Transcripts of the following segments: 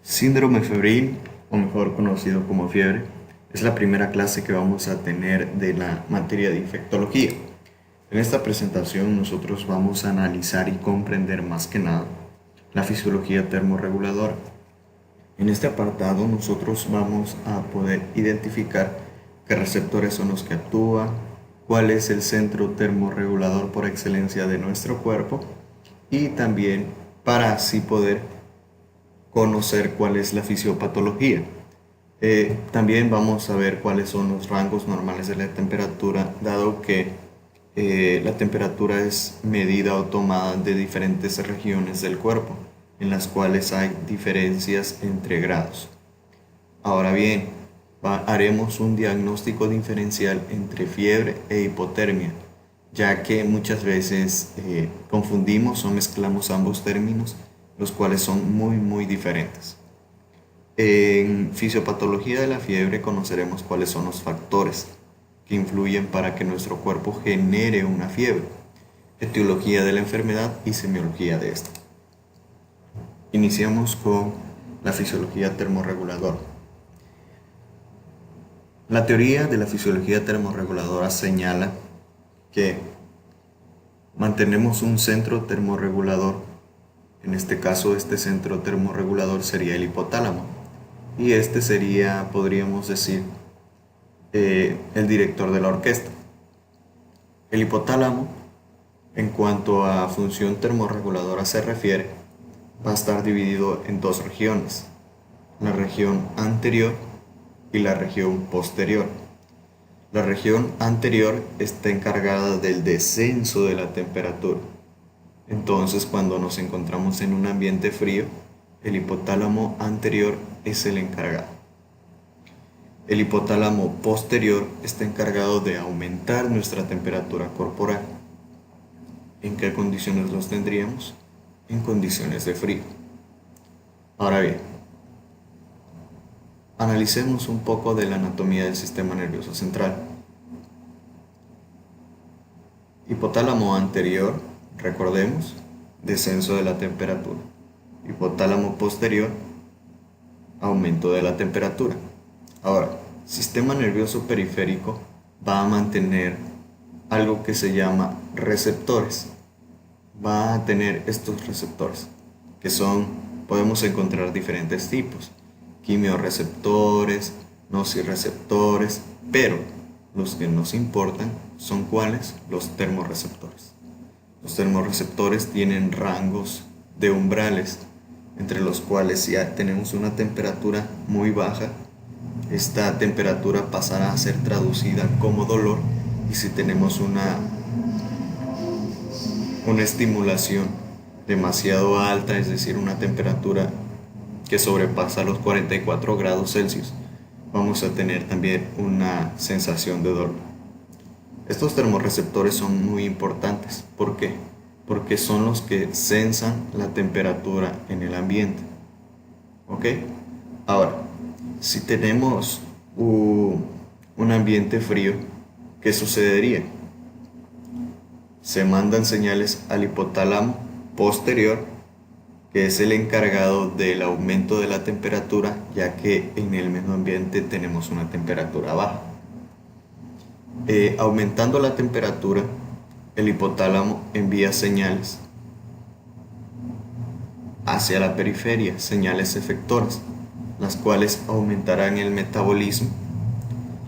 Síndrome febril, o mejor conocido como fiebre, es la primera clase que vamos a tener de la materia de infectología. En esta presentación nosotros vamos a analizar y comprender más que nada la fisiología termorreguladora. En este apartado nosotros vamos a poder identificar qué receptores son los que actúan, cuál es el centro termorregulador por excelencia de nuestro cuerpo y también para así poder conocer cuál es la fisiopatología. También vamos a ver cuáles son los rangos normales de la temperatura, dado que la temperatura es medida o tomada de diferentes regiones del cuerpo, en las cuales hay diferencias entre grados. Ahora bien, haremos un diagnóstico diferencial entre fiebre e hipotermia, ya que muchas veces confundimos o mezclamos ambos términos, los cuales son muy diferentes. En fisiopatología de la fiebre conoceremos cuáles son los factores que influyen para que nuestro cuerpo genere una fiebre, etiología de la enfermedad y semiología de esta. Iniciamos con la fisiología termorreguladora. La teoría de la fisiología termorreguladora señala que mantenemos un centro termorregulador. En este caso, este centro termorregulador sería el hipotálamo. Y este sería, podríamos decir, el director de la orquesta. El hipotálamo, en cuanto a función termorreguladora se refiere, va a estar dividido en dos regiones: la región anterior y la región posterior. La región anterior está encargada del descenso de la temperatura. Entonces, cuando nos encontramos en un ambiente frío, el hipotálamo anterior es el encargado. El hipotálamo posterior está encargado de aumentar nuestra temperatura corporal. ¿En qué condiciones los tendríamos? En condiciones de frío. Ahora bien, analicemos un poco de la anatomía del sistema nervioso central. Hipotálamo anterior, recordemos, descenso de la temperatura. Hipotálamo posterior, aumento de la temperatura. Ahora, sistema nervioso periférico va a mantener algo que se llama receptores. Va a tener estos receptores, que son, podemos encontrar diferentes tipos: quimiorreceptores, nociceptores, pero los que nos importan son ¿cuáles? Los termorreceptores. Los termorreceptores tienen rangos de umbrales, entre los cuales si ya tenemos una temperatura muy baja, esta temperatura pasará a ser traducida como dolor, y si tenemos una estimulación demasiado alta, es decir, una temperatura que sobrepasa los 44 grados Celsius, vamos a tener también una sensación de dolor. Estos termorreceptores son muy importantes. ¿Por qué? Porque son los que sensan la temperatura en el ambiente. ¿Ok? Ahora, si tenemos un ambiente frío, ¿qué sucedería? Se mandan señales al hipotálamo posterior, que es el encargado del aumento de la temperatura, ya que en el mismo ambiente tenemos una temperatura baja. Aumentando la temperatura, el hipotálamo envía señales hacia la periferia, señales efectoras, las cuales aumentarán el metabolismo,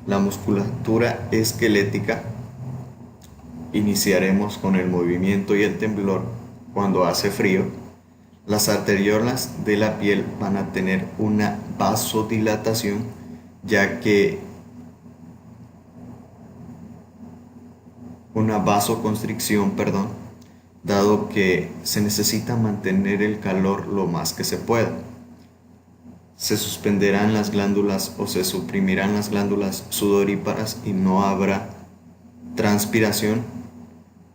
la musculatura esquelética. Iniciaremos con el movimiento y el temblor cuando hace frío. Las arteriolas de la piel van a tener una vasodilatación, ya que una vasoconstricción, dado que se necesita mantener el calor lo más que se pueda. Se suspenderán las glándulas o se suprimirán las glándulas sudoríparas y no habrá transpiración.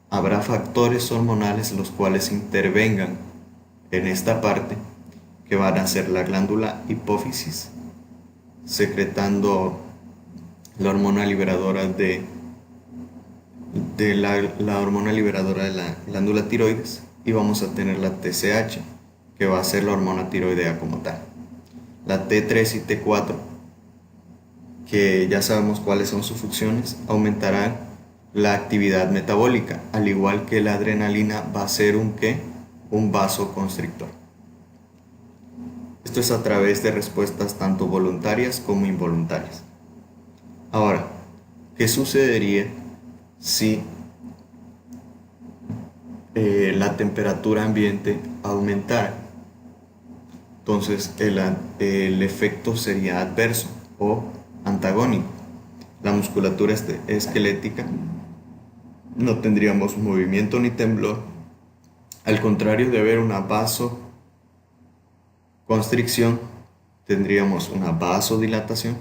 Habrá factores hormonales los cuales intervengan en esta parte, que van a ser la glándula hipófisis, secretando la hormona liberadora de la hormona liberadora de la glándula tiroides, y vamos a tener la TSH, que va a ser la hormona tiroidea como tal. La T3 y T4, que ya sabemos cuáles son sus funciones, aumentarán la actividad metabólica, al igual que la adrenalina va a ser un ¿qué? Un vasoconstrictor. Esto es a través de respuestas tanto voluntarias como involuntarias. Ahora, ¿qué sucedería si la temperatura ambiente aumentara? Entonces el efecto sería adverso o antagónico. La musculatura esquelética no tendríamos movimiento ni temblor. Al contrario de haber una vasoconstricción, tendríamos una vasodilatación,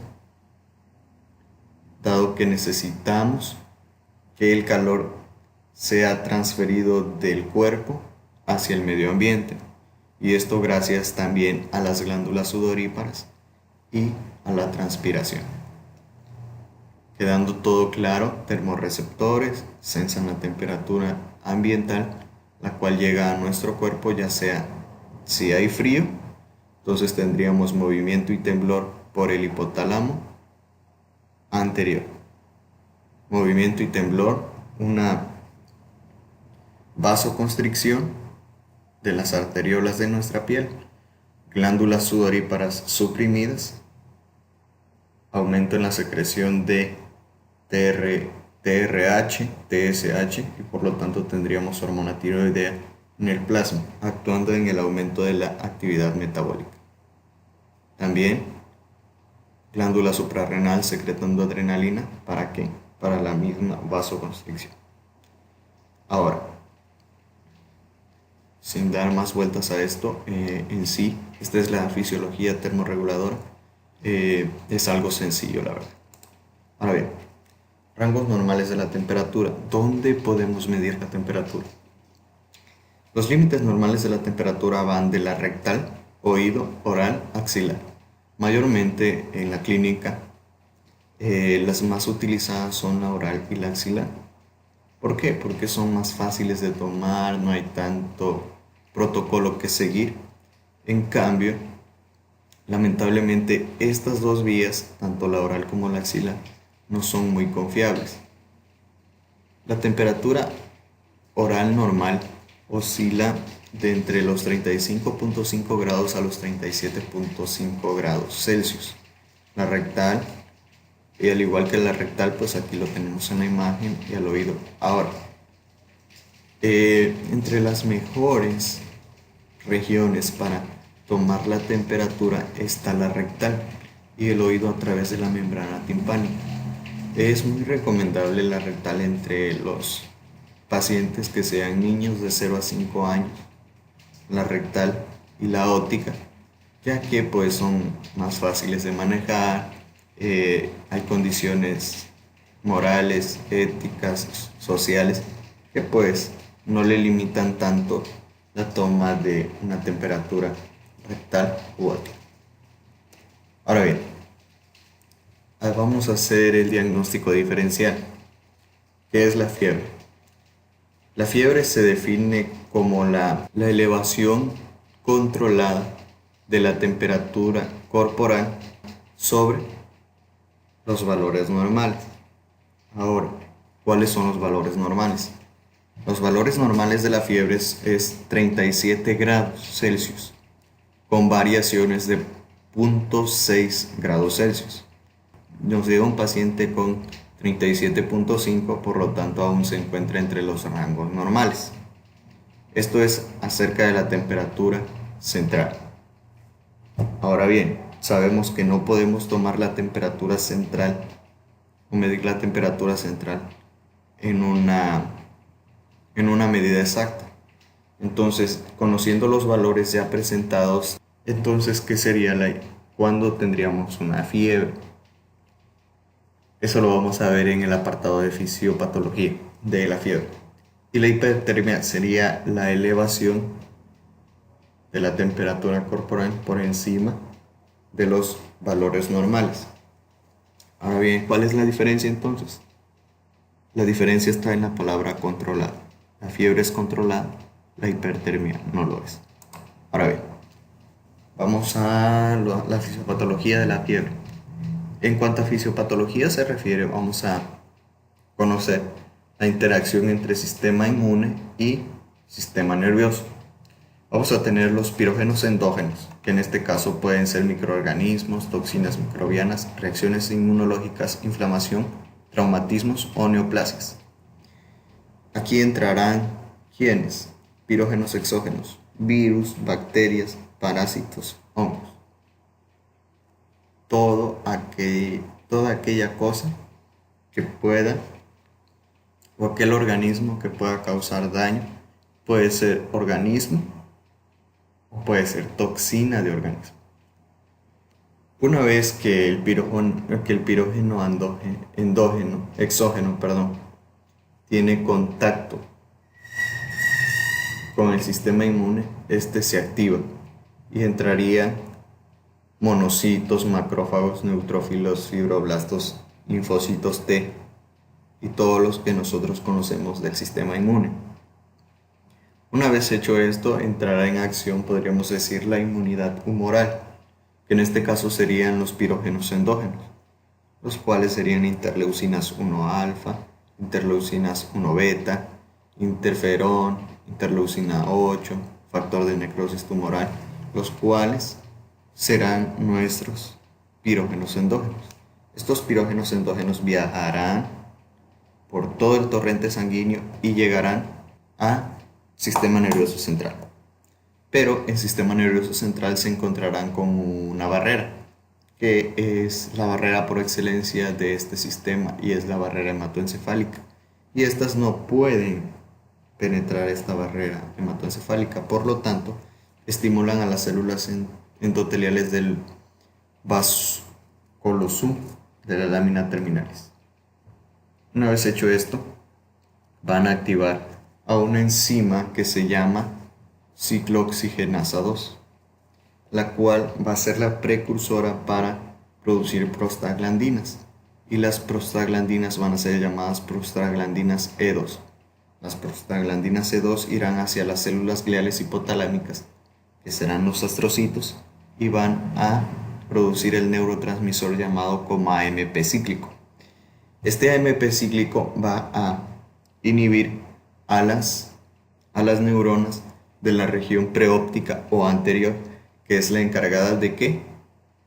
dado que necesitamos que el calor sea transferido del cuerpo hacia el medio ambiente. Y esto gracias también a las glándulas sudoríparas y a la transpiración. Quedando todo claro, termorreceptores sensan la temperatura ambiental, la cual llega a nuestro cuerpo, ya sea si hay frío, entonces tendríamos movimiento y temblor por el hipotálamo anterior. Movimiento y temblor, una vasoconstricción de las arteriolas de nuestra piel, glándulas sudoríparas suprimidas, aumento en la secreción de TRH, TSH, y por lo tanto tendríamos hormona tiroidea en el plasma, actuando en el aumento de la actividad metabólica. También glándula suprarrenal secretando adrenalina, ¿para qué? Para la misma vasoconstricción. Ahora, sin dar más vueltas a esto, en sí, esta es la fisiología termorreguladora. Es algo sencillo, la verdad. Ahora bien, rangos normales de la temperatura. ¿Dónde podemos medir la temperatura? Los límites normales de la temperatura van de la rectal, oído, oral, axilar. Mayormente en la clínica, las más utilizadas son la oral y la axilar. ¿Por qué? Porque son más fáciles de tomar, no hay tanto protocolo que seguir. En cambio, lamentablemente estas dos vías, tanto la oral como la axilar, no son muy confiables. La temperatura oral normal oscila de entre los 35.5 grados a los 37.5 grados Celsius. La rectal, y al igual que la rectal, pues aquí lo tenemos en la imagen, y al oído. Ahora, entre las mejores regiones para tomar la temperatura está la rectal y el oído a través de la membrana timpánica. Es muy recomendable la rectal entre los pacientes que sean niños de 0 a 5 años, la rectal y la óptica, ya que pues son más fáciles de manejar. Hay condiciones morales, éticas, sociales, que pues no le limitan tanto la toma de una temperatura rectal u óptica. Ahora bien, vamos a hacer el diagnóstico diferencial. ¿Qué es la fiebre? La fiebre se define como la elevación controlada de la temperatura corporal sobre los valores normales. Ahora, ¿cuáles son los valores normales? Los valores normales de la fiebre es 37 grados Celsius, con variaciones de 0.6 grados Celsius. Nos llega un paciente con 37.5, por lo tanto aún se encuentra entre los rangos normales. Esto es acerca de la temperatura central. Ahora bien, sabemos que no podemos tomar la temperatura central o medir la temperatura central en una medida exacta. Entonces, conociendo los valores ya presentados, entonces, ¿qué sería cuándo tendríamos una fiebre? Eso lo vamos a ver en el apartado de fisiopatología de la fiebre. Y la hipertermia sería la elevación de la temperatura corporal por encima de los valores normales. Ahora bien, ¿cuál es la diferencia entonces? La diferencia está en la palabra controlada. La fiebre es controlada, la hipertermia no lo es. Ahora bien, Vamos a la fisiopatología de la fiebre. En cuanto a fisiopatología se refiere, vamos a conocer la interacción entre sistema inmune y sistema nervioso. Vamos a tener los pirógenos endógenos, que en este caso pueden ser microorganismos, toxinas microbianas, reacciones inmunológicas, inflamación, traumatismos o neoplasias. Aquí entrarán ¿quiénes? Pirógenos exógenos, virus, bacterias, parásitos, hongos. Toda aquella cosa que pueda o aquel organismo que pueda causar daño, puede ser organismo o puede ser toxina de organismo. Una vez que el pirógeno exógeno, tiene contacto con el sistema inmune, este se activa y entrarían monocitos, macrófagos, neutrófilos, fibroblastos, linfocitos T y todos los que nosotros conocemos del sistema inmune. Una vez hecho esto, entrará en acción, podríamos decir, la inmunidad humoral, que en este caso serían los pirógenos endógenos, los cuales serían interleucinas 1 alfa, interleucinas 1 beta, interferón, interleucina 8, factor de necrosis tumoral, los cuales serán nuestros pirógenos endógenos. Estos pirógenos endógenos viajarán por todo el torrente sanguíneo y llegarán al sistema nervioso central. Pero el sistema nervioso central se encontrarán con una barrera, que es la barrera por excelencia de este sistema y es la barrera hematoencefálica. Y estas no pueden penetrar esta barrera hematoencefálica, por lo tanto, estimulan a las células endoteliales del vasculosum de la lámina terminalis. Una vez hecho esto, van a activar a una enzima que se llama ciclooxigenasa 2, la cual va a ser la precursora para producir prostaglandinas, y las prostaglandinas van a ser llamadas prostaglandinas E2. Las prostaglandinas E2 irán hacia las células gliales hipotalámicas, que serán los astrocitos, y van a producir el neurotransmisor llamado como AMP cíclico. Este AMP cíclico va a inhibir a las neuronas de la región preóptica o anterior, que es la encargada de ¿qué?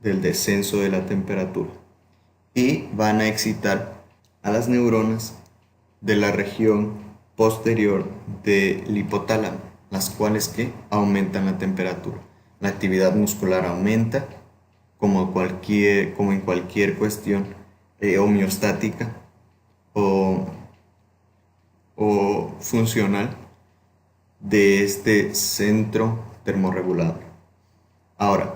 Del descenso de la temperatura. Y van a excitar a las neuronas de la región posterior del hipotálamo, las cuales que aumentan la temperatura. La actividad muscular aumenta, como en cualquier cuestión homeostática o funcional de este centro termorregulador. Ahora,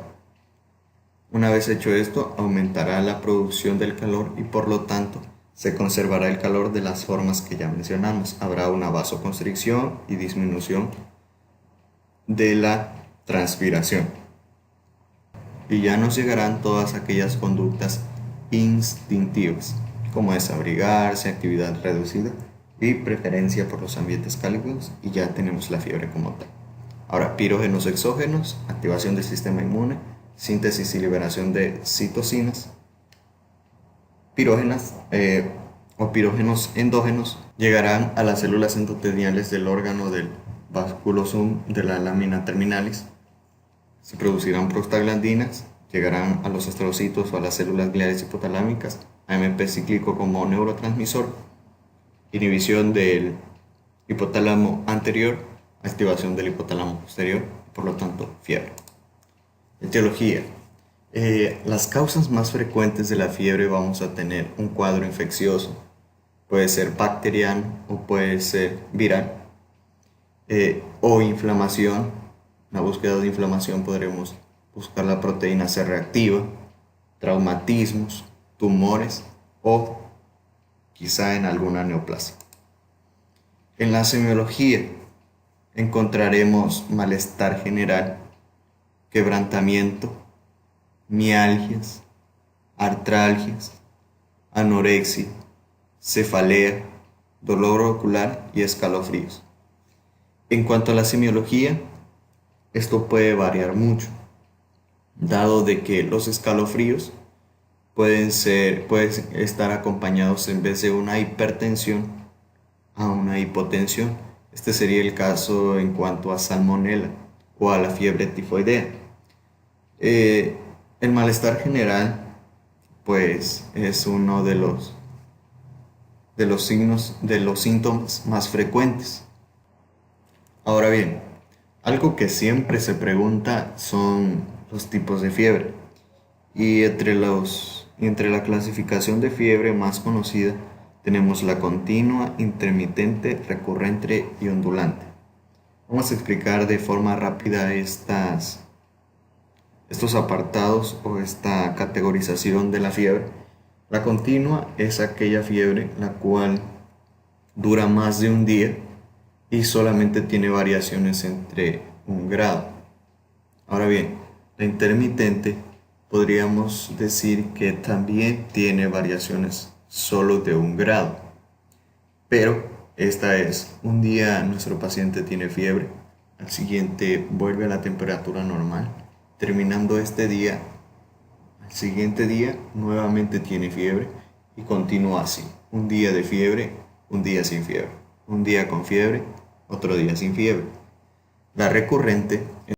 una vez hecho esto, aumentará la producción del calor y por lo tanto se conservará el calor de las formas que ya mencionamos. Habrá una vasoconstricción y disminución de la transpiración. Y ya nos llegarán todas aquellas conductas instintivas, como desabrigarse, actividad reducida y preferencia por los ambientes cálidos, y ya tenemos la fiebre como tal. Ahora, pirógenos exógenos, activación del sistema inmune, síntesis y liberación de citocinas. Pirógenas o pirógenos endógenos llegarán a las células endoteliales del órgano del vasculosum de la lámina terminalis. Se producirán prostaglandinas, llegarán a los astrocitos o a las células gliales hipotalámicas, AMP cíclico como neurotransmisor, inhibición del hipotálamo anterior, activación del hipotálamo posterior, por lo tanto, fiebre. Etiología. Las causas más frecuentes de la fiebre vamos a tener un cuadro infeccioso, puede ser bacteriano o puede ser viral, o inflamación. En la búsqueda de inflamación podremos buscar la proteína C reactiva, traumatismos, tumores o quizá en alguna neoplasia. En la semiología encontraremos malestar general, quebrantamiento, mialgias, artralgias, anorexia, cefalea, dolor ocular y escalofríos. En cuanto a la semiología, esto puede variar mucho. dado de que los escalofríos pueden estar acompañados en vez de una hipertensión a una hipotensión. Este sería el caso en cuanto a salmonela o a la fiebre tifoidea. El malestar general pues es uno de los signos, de los síntomas más frecuentes. Ahora bien, algo que siempre se pregunta son los tipos de fiebre. Y entre la clasificación de fiebre más conocida tenemos la continua, intermitente, recurrente y ondulante. Vamos a explicar de forma rápida estos apartados o esta categorización de la fiebre. La continua es aquella fiebre la cual dura más de un día y solamente tiene variaciones entre 1 grado. Ahora bien, la intermitente podríamos decir que también tiene variaciones solo de 1 grado, pero esta es: un día nuestro paciente tiene fiebre, al siguiente vuelve a la temperatura normal, terminando este día, al siguiente día nuevamente tiene fiebre y continúa así: un día de fiebre, un día sin fiebre, un día con fiebre, otro día sin fiebre. La recurrente